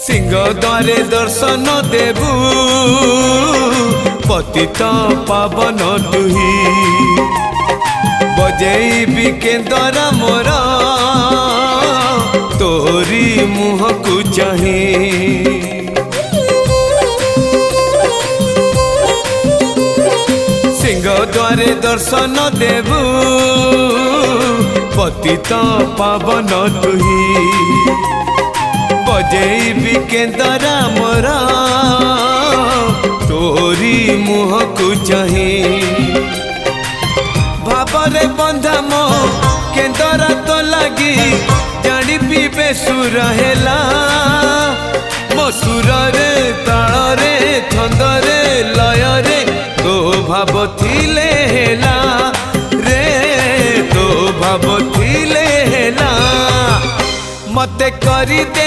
सिंह द्वारे दर्शन देबू पतित पावन तुही बजेबी केंदरा मोर तोरी मुह को चाही सिंह द्वारे दर्शन देबू पतित पावन तुही बजेबी केंदरा मोर तोरी मुह को चाही भावरे बंधा मो केंदरा तो लगी जानी पीबे सुर हेला मो सुर रे ताल रे छंद रे लय रे तो भाव थिले हेला रे तो भाव थिले हेला मते करी दे।